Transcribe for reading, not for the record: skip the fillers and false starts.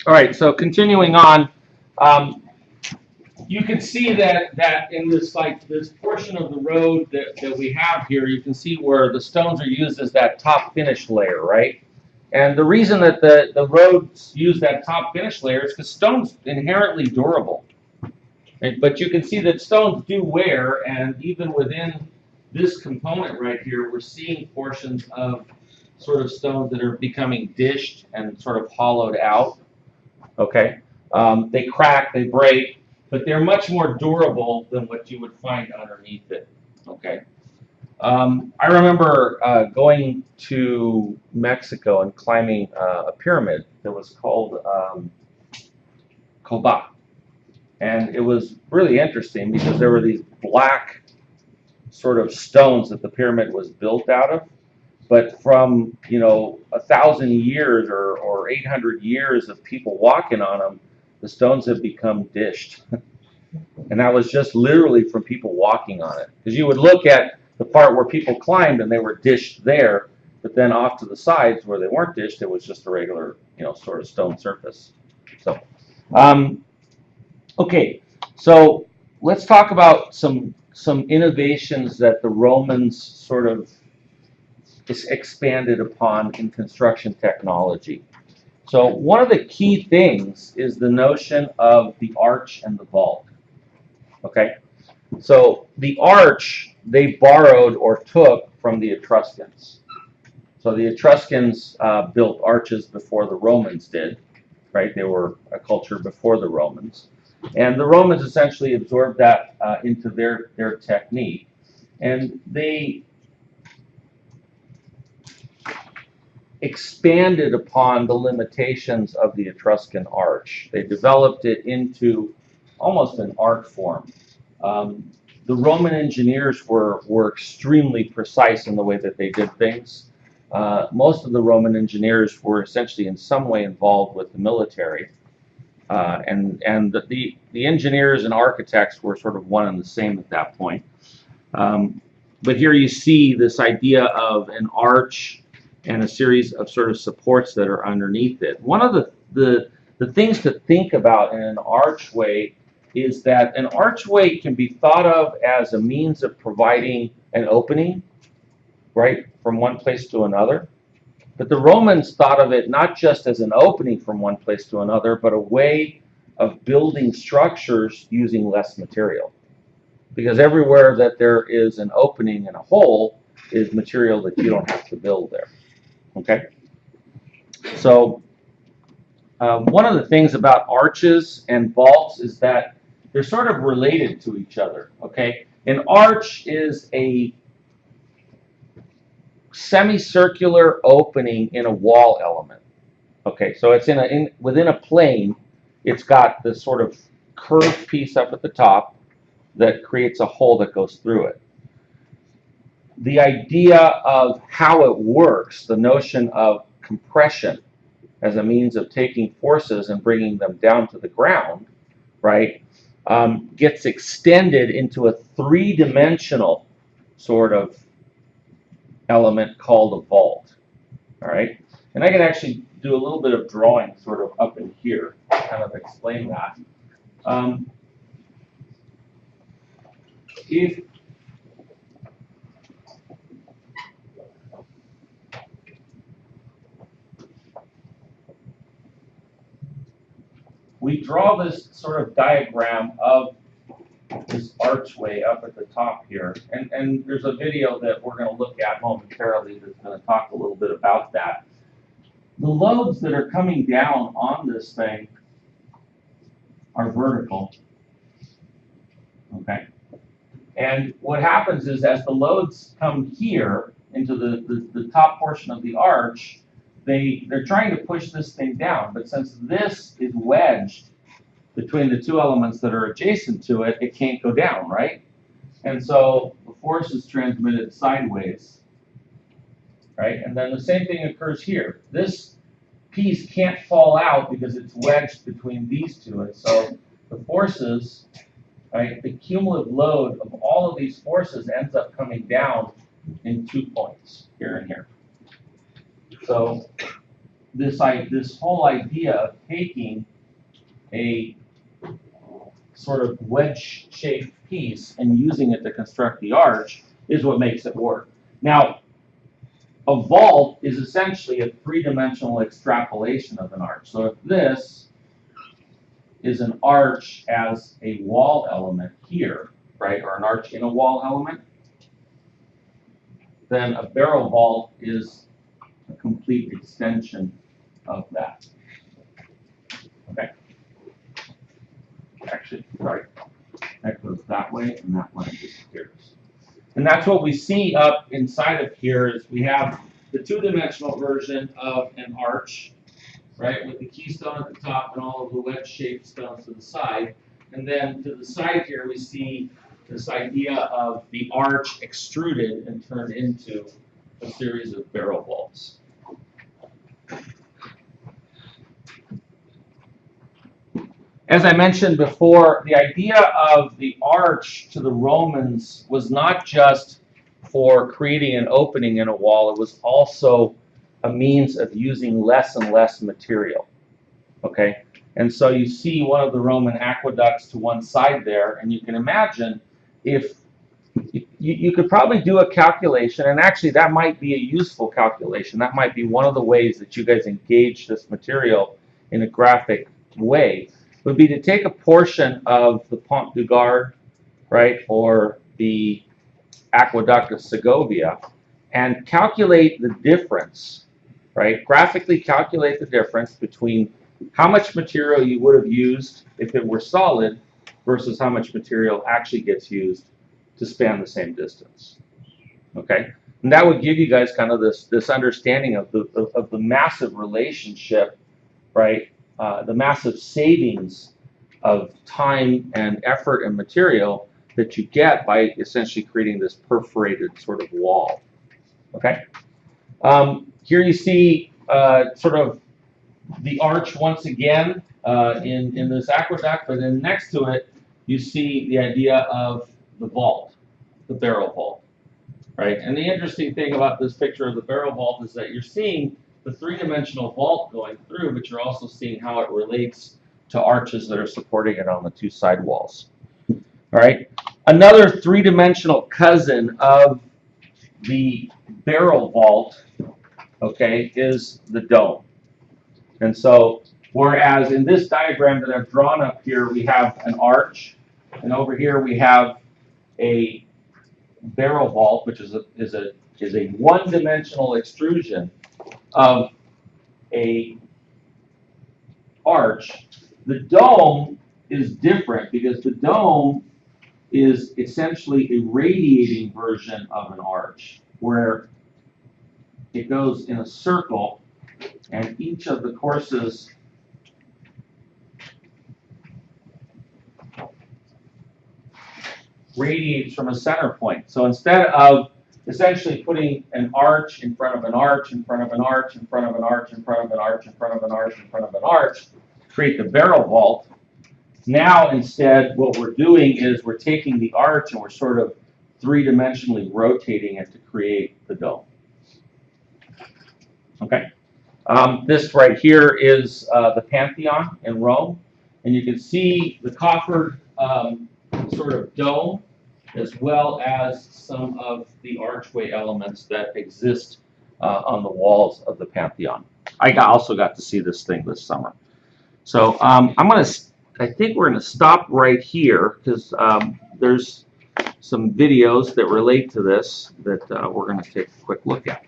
All right, so continuing on, um, you can see that in this portion of the road that we have here, you can see where the stones are used as that top finish layer, right? And the reason that the roads use that top finish layer is because stone's inherently durable. Right? But you can see that stones do wear, and even within this component right here, we're seeing portions of sort of stones that are becoming dished and sort of hollowed out. Okay, they crack, they break, but they're much more durable than what you would find underneath it. Okay, I remember going to Mexico and climbing a pyramid that was called Coba, and it was really interesting because there were these black sort of stones that the pyramid was built out of. But from 1,000 years or 800 years of people walking on them, the stones have become dished, and that was just literally from people walking on it. Because you would look at the part where people climbed and they were dished there, but then off to the sides where they weren't dished, it was just a regular sort of stone surface. So, um, okay, so let's talk about some innovations that the Romans sort of expanded upon in construction technology. So one of the key things is the notion of the arch and the vault. Okay, so the arch they borrowed or took from the Etruscans. So the Etruscans built arches before the Romans did, right? They were a culture before the Romans, and the Romans essentially absorbed that into their technique, and they expanded upon the limitations of the Etruscan arch. They developed it into almost an art form. Um, the Roman engineers were extremely precise in the way that they did things. Most of the Roman engineers were essentially in some way involved with the military. And the engineers and architects were sort of one and the same at that point. Um, but here you see this idea of an arch and a series of sort of supports that are underneath it. One of the things to think about in an archway is that an archway can be thought of as a means of providing an opening, right, from one place to another. But the Romans thought of it not just as an opening from one place to another, but a way of building structures using less material. Because everywhere that there is an opening and a hole is material that you don't have to build there. Okay? So one of the things about arches and vaults is that they're sort of related to each other. Okay? An arch is a semicircular opening in a wall element. Okay, so it's within a plane. It's got this sort of curved piece up at the top that creates a hole that goes through it. The idea of how it works, the notion of compression as a means of taking forces and bringing them down to the ground, right, gets extended into a three-dimensional sort of element called a vault. All right, and I can actually do a little bit of drawing sort of up in here to kind of explain that. Um, if we draw this sort of diagram of this archway up at the top here, and there's a video that we're going to look at momentarily that's going to talk a little bit about that. The loads that are coming down on this thing are vertical, okay? And what happens is as the loads come here into the top portion of the arch, they're trying to push this thing down, but since this is wedged between the two elements that are adjacent to it, it can't go down, right? And so the force is transmitted sideways, right? And then the same thing occurs here. This piece can't fall out because it's wedged between these two, and so the forces, right, the cumulative load of all of these forces ends up coming down in 2 points, here and here. So this whole idea of taking a sort of wedge-shaped piece and using it to construct the arch is what makes it work. Now, a vault is essentially a three-dimensional extrapolation of an arch. So if this is an arch as a wall element here, right, or an arch in a wall element, then a barrel vault is a complete extension of that. Okay. Actually, sorry, that goes that way and that one disappears. And that's what we see up inside of here is we have the two-dimensional version of an arch, right, with the keystone at the top and all of the wedge-shaped stones to the side. And then to the side here, we see this idea of the arch extruded and turned into a series of barrel vaults. As I mentioned before, the idea of the arch to the Romans was not just for creating an opening in a wall, it was also a means of using less and less material. Okay? And so you see one of the Roman aqueducts to one side there, and you can imagine if you could probably do a calculation, and actually that might be a useful calculation. That might be one of the ways that you guys engage this material in a graphic way, would be to take a portion of the Pont du Gard, right, or the Aqueduct of Segovia, and calculate the difference, right, graphically calculate the difference between how much material you would have used if it were solid versus how much material actually gets used to span the same distance. Okay, and that would give you guys kind of this understanding of the massive relationship, right? The massive savings of time and effort and material that you get by essentially creating this perforated sort of wall. Okay, here you see sort of the arch once again in this aqueduct, but then next to it you see the idea of the vault, the barrel vault, right? And the interesting thing about this picture of the barrel vault is that you're seeing the three-dimensional vault going through, but you're also seeing how it relates to arches that are supporting it on the two side walls. All right. Another three-dimensional cousin of the barrel vault, okay, is the dome. And so, whereas in this diagram that I've drawn up here, we have an arch, and over here we have a barrel vault, which is a one-dimensional extrusion of a arch. The dome is different because the dome is essentially a radiating version of an arch, where it goes in a circle, and each of the courses radiates from a center point. So instead of essentially putting an arch in front of an arch, in front of an arch, in front of an arch, in front of an arch, in front of an arch, in front of an arch, to create the barrel vault, now instead what we're doing is we're taking the arch and we're sort of three-dimensionally rotating it to create the dome. Okay. This right here is the Pantheon in Rome, and you can see the coffered sort of dome, as well as some of the archway elements that exist on the walls of the Pantheon. I also got to see this thing this summer. So I think we're gonna stop right here because there's some videos that relate to this that we're gonna take a quick look at.